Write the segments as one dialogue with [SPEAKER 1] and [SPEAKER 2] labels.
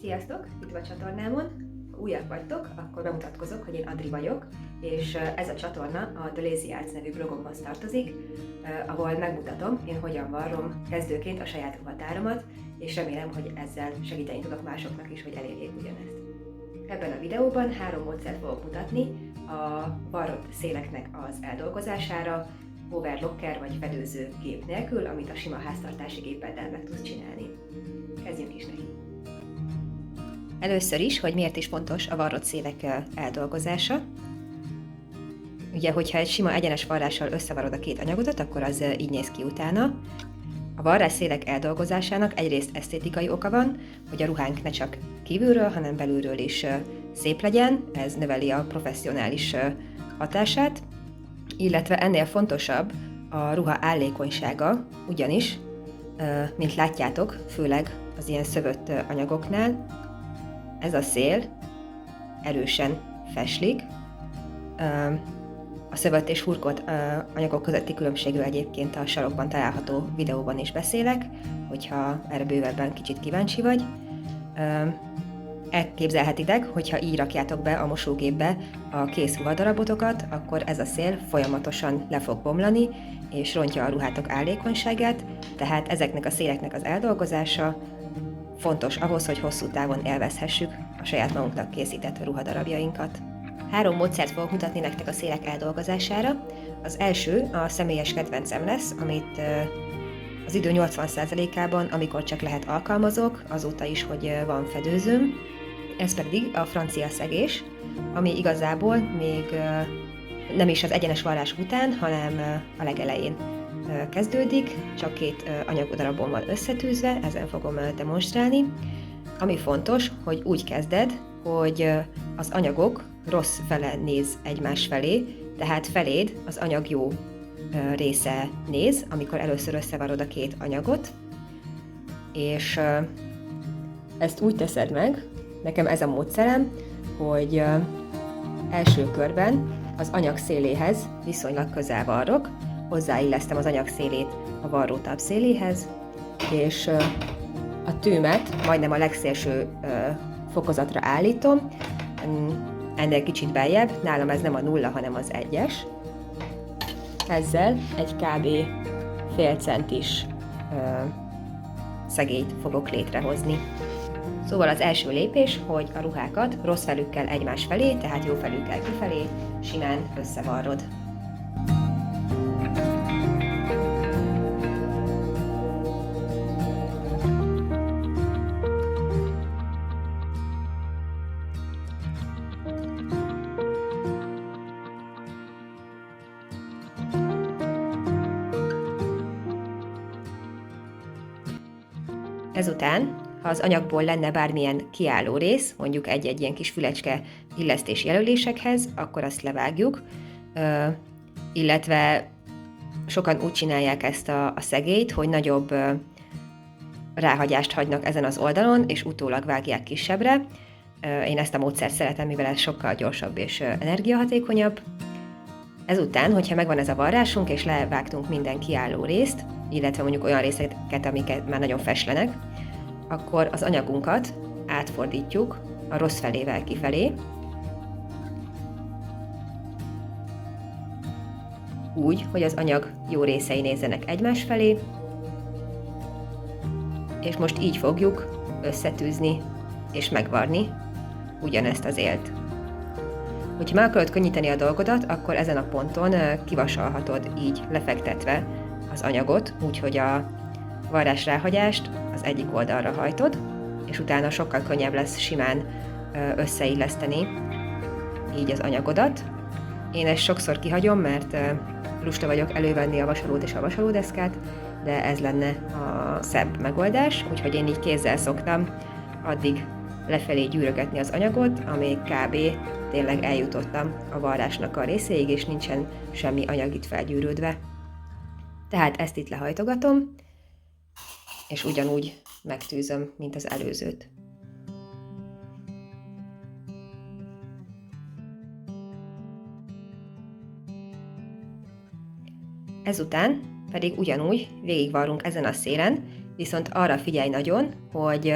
[SPEAKER 1] Sziasztok! Itt a csatornámon. Ha újak vagytok, akkor bemutatkozok, hogy én Adri vagyok, és ez a csatorna a The Lazy Arts nevű blogomhoz tartozik, ahol megmutatom, én hogyan varrom kezdőként a saját ruhatáramat, és remélem, hogy ezzel segíteni tudok másoknak is, hogy elérjék ugyanezt. Ebben a videóban 3 módszert fogok mutatni a varrott széleknek az eldolgozására, overlocker vagy fedőző gép nélkül, amit a sima háztartási gépeddel meg tudsz csinálni. Kezdjünk is neki! Először is, hogy miért is fontos a varrott szélek eldolgozása. Ugye, hogyha egy sima egyenes varrással összevarod a két anyagodat, akkor az így néz ki utána. A varrásszélek eldolgozásának egyrészt esztétikai oka van, hogy a ruhánk ne csak kívülről, hanem belülről is szép legyen, ez növeli a professzionális hatását, illetve ennél fontosabb a ruha állékonysága, ugyanis, mint látjátok, főleg az ilyen szövött anyagoknál, ez a szél erősen feslik. A szövött és hurkolt anyagok közötti különbségről egyébként a sarokban található videóban is beszélek, hogyha erre bővebben kicsit kíváncsi vagy. Elképzelhetitek, hogyha így rakjátok be a mosógépbe a kész ruhadarabotokat, akkor ez a szél folyamatosan le fog bomlani, és rontja a ruhátok állékonyságát, tehát ezeknek a széleknek az eldolgozása fontos ahhoz, hogy hosszú távon élvezhessük a saját magunknak készített ruhadarabjainkat. 3 módszert fogok mutatni nektek a szélek eldolgozására. Az első a személyes kedvencem lesz, amit az idő 80%-ában, amikor csak lehet alkalmazok, azóta is, hogy van fedőzőm. Ez pedig a francia szegés, ami igazából még nem is az egyenes varrás után, hanem a legelején kezdődik, csak 2 anyagdarabon van összetűzve, ezen fogom demonstrálni. Ami fontos, hogy úgy kezded, hogy az anyagok rossz fele néz egymás felé, tehát feléd az anyag jó része néz, amikor először összevarod a 2 anyagot, és ezt úgy teszed meg, nekem ez a módszerem, hogy első körben az anyag széléhez viszonylag közel varrok, hozzáillesztem az anyag szélét a varrótáb széléhez, és a tűmet majdnem a legszélső fokozatra állítom, ennél kicsit beljebb, nálam ez nem a 0, hanem az 1-es. Ezzel egy kb. Fél centis szegélyt fogok létrehozni. Szóval az első lépés, hogy a ruhákat rossz felükkel egymás felé, tehát jó felükkel kifelé simán összevarrod. Ezután, ha az anyagból lenne bármilyen kiálló rész, mondjuk egy-egy ilyen kis fülecske illesztés jelölésekhez, akkor azt levágjuk, illetve sokan úgy csinálják ezt a szegélyt, hogy nagyobb ráhagyást hagynak ezen az oldalon, és utólag vágják kisebbre. Én ezt a módszert szeretem, mivel ez sokkal gyorsabb és energiahatékonyabb. Ezután, hogyha megvan ez a varrásunk, és levágtunk minden kiálló részt, illetve mondjuk olyan részeket, amiket már nagyon feslenek, akkor az anyagunkat átfordítjuk a rossz felével kifelé, úgy, hogy az anyag jó részei nézzenek egymás felé, és most így fogjuk összetűzni és megvarni ugyanezt az élt. Hogyha meg akarod könnyíteni a dolgodat, akkor ezen a ponton kivasalhatod így lefektetve az anyagot, úgyhogy a varrás ráhagyást az egyik oldalra hajtod, és utána sokkal könnyebb lesz simán összeilleszteni így az anyagodat. Én ezt sokszor kihagyom, mert lusta vagyok elővenni a vasalót és a vasalódeszkát, de ez lenne a szebb megoldás, úgyhogy én így kézzel szoktam addig lefelé gyűrögetni az anyagot, amíg kb. Tényleg eljutottam a varrásnak a részéig, és nincsen semmi anyag itt felgyűrődve. Tehát ezt itt lehajtogatom, és ugyanúgy megtűzöm, mint az előzőt. Ezután pedig ugyanúgy végigvarrunk ezen a szélen, viszont arra figyelj nagyon, hogy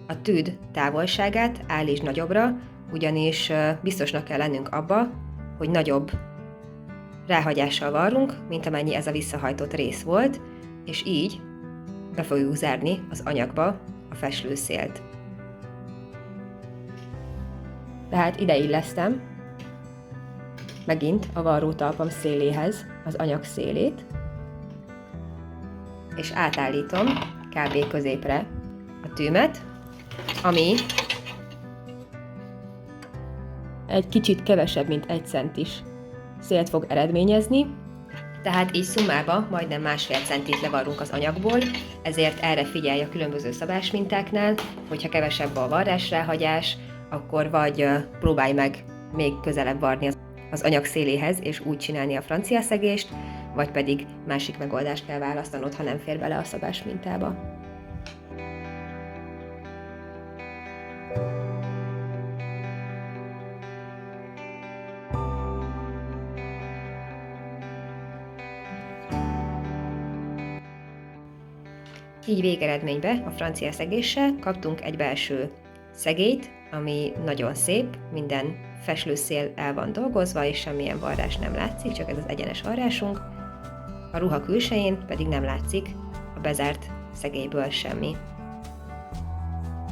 [SPEAKER 1] A tűd távolságát állítsd nagyobbra, ugyanis biztosnak kell lennünk abba, hogy nagyobb ráhagyással varrunk, mint amennyi ez a visszahajtott rész volt, és így be fogjuk zárni az anyagba a feslőszélt. Tehát ide illesztem megint a varrótalpam széléhez az anyag szélét, és átállítom kb. Középre a tűmet, ami egy kicsit kevesebb, mint 1 centis szélt fog eredményezni, tehát így szummában majdnem 1,5 centit levarrunk az anyagból, ezért erre figyelj a különböző szabásmintáknál, hogyha kevesebb a varrásráhagyás, akkor vagy próbálj meg még közelebb varni az anyag széléhez, és úgy csinálni a francia szegést, vagy pedig másik megoldást kell választanod, ha nem fér bele a szabásmintába. Így végeredménybe a francia szegéssel kaptunk egy belső szegélyt, ami nagyon szép, minden feslőszél el van dolgozva, és semmilyen varrás nem látszik, csak ez az egyenes varrásunk. A ruha külsején pedig nem látszik a bezárt szegélyből semmi.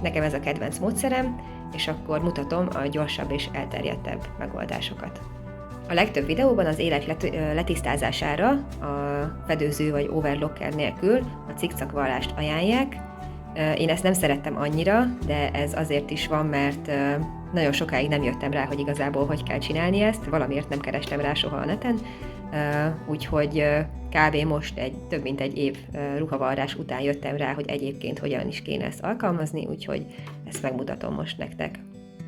[SPEAKER 1] Nekem ez a kedvenc módszerem, és akkor mutatom a gyorsabb és elterjedtebb megoldásokat. A legtöbb videóban az élek letisztázására a fedőző vagy overlocker nélkül a cikcakvarrást ajánlják. Én ezt nem szerettem annyira, de ez azért is van, mert nagyon sokáig nem jöttem rá, hogy igazából hogy kell csinálni ezt, valamiért nem kerestem rá soha a neten, úgyhogy kb. Most több mint egy év ruhavarrás után jöttem rá, hogy egyébként hogyan is kéne ezt alkalmazni, úgyhogy ezt megmutatom most nektek.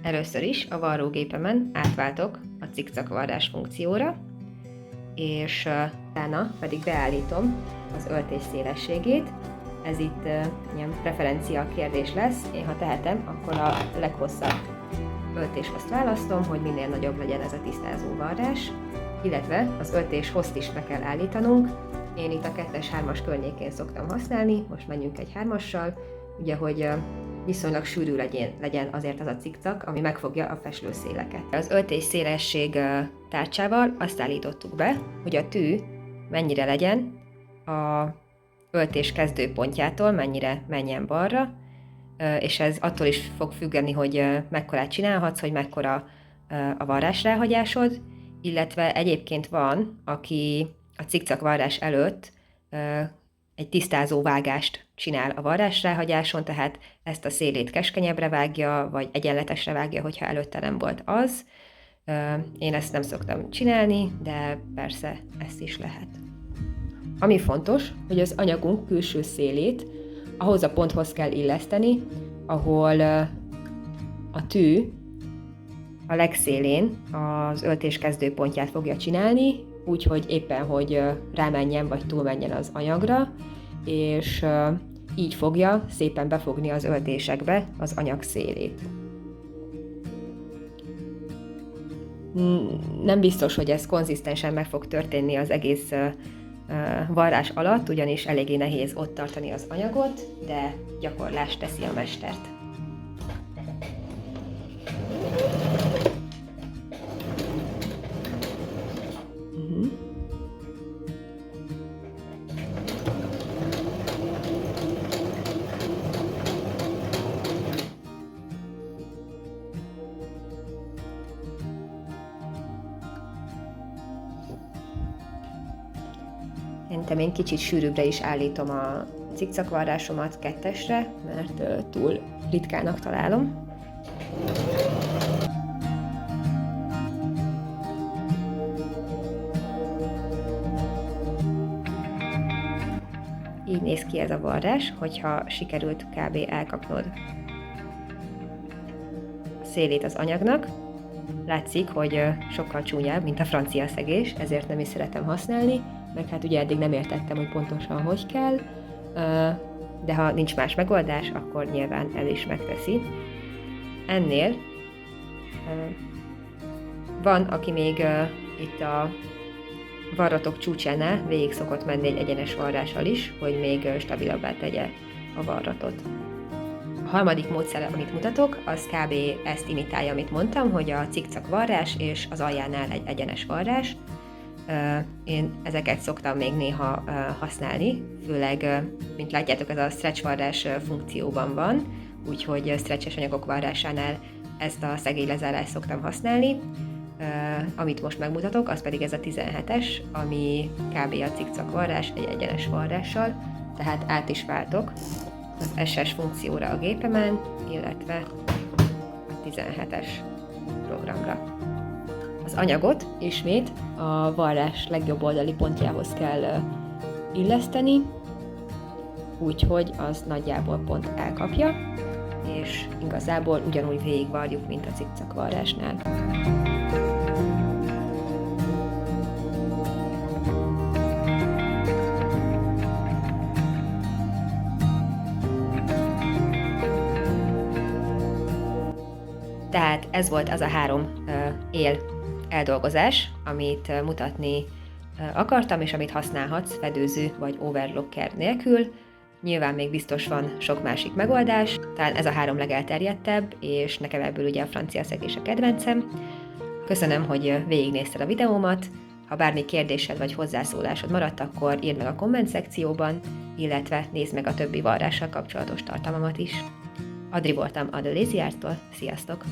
[SPEAKER 1] Először is a varrógépemen átváltok a cikcakvarrás funkcióra, és utána pedig beállítom az öltés szélességét. Ez itt ilyen preferencia kérdés lesz. Én, ha tehetem, akkor a leghosszabb öltéshozt választom, hogy minél nagyobb legyen ez a tisztázó varrás, illetve az öltéshozt is be kell állítanunk. Én itt a 2-es, 3-as környékén szoktam használni, most menjünk egy 3-assal, ugye, hogy viszonylag sűrű legyen azért az a cikcak, ami megfogja a feslőszéleket. Az öltés szélesség tárcsával azt állítottuk be, hogy a tű mennyire legyen a öltés kezdőpontjától, mennyire menjen balra, és ez attól is fog függeni, hogy mekkorát csinálhatsz, hogy mekkora a varrásráhagyásod, illetve egyébként van, aki a cikcakvarrás előtt egy tisztázó vágást csinál a varrásráhagyáson, tehát ezt a szélét keskenyebbre vágja, vagy egyenletesre vágja, hogyha előtte nem volt az. Én ezt nem szoktam csinálni, de persze ezt is lehet. Ami fontos, hogy az anyagunk külső szélét ahhoz a ponthoz kell illeszteni, ahol a tű a legszélén az öltés kezdőpontját fogja csinálni, úgyhogy éppen, hogy rámenjen vagy túlmenjen az anyagra, és így fogja szépen befogni az öltésekbe az anyag szélét. Nem biztos, hogy ez konzisztensen meg fog történni az egész varrás alatt, ugyanis eléggé nehéz ott tartani az anyagot, de gyakorlás teszi a mestert. Szerintem én kicsit sűrűbbre is állítom a cikcakvarrásomat 2-esre, mert túl ritkának találom. Így néz ki ez a varrás, hogyha sikerült kb. Elkapnod a szélét az anyagnak. Látszik, hogy sokkal csúnyább, mint a francia szegés, ezért nem is szeretem használni, meg hát ugye eddig nem értettem, hogy pontosan hogy kell, de ha nincs más megoldás, akkor nyilván ez is megteszi. Ennél van, aki még itt a varratok csúcsánál végig szokott menni egy egyenes varrással is, hogy még stabilabbá tegye a varratot. harmadik módszer, amit mutatok, az kb. Ezt imitálja, amit mondtam, hogy a cikcak varrás és az aljánál egy egyenes varrás. Én ezeket szoktam még néha használni, főleg, mint látjátok, ez a stretch varrás funkcióban van, úgyhogy stretches anyagok varrásánál ezt a szegélylezárást szoktam használni. Amit most megmutatok, az pedig ez a 17-es, ami kb. A cikcak varrás egy egyenes varrással, tehát át is váltok az SS funkcióra a gépemen, illetve a 17-es programra. Az anyagot ismét a varrás legjobb oldali pontjához kell illeszteni, úgyhogy az nagyjából pont elkapja, és igazából ugyanúgy végigvarjuk, mint a cikcak varrásnál. Tehát ez volt az a 3 él eldolgozás, amit mutatni akartam, és amit használhatsz fedőző vagy overlocker nélkül. Nyilván még biztos van sok másik megoldás, talán ez a 3 legelterjedtebb, és nekem ebből ugye a francia szegés a kedvencem. Köszönöm, hogy végignézted a videómat, ha bármi kérdésed vagy hozzászólásod maradt, akkor írd meg a komment szekcióban, illetve nézd meg a többi varrással kapcsolatos tartalmamat is. Adri voltam a The Lazy Art-tól, sziasztok!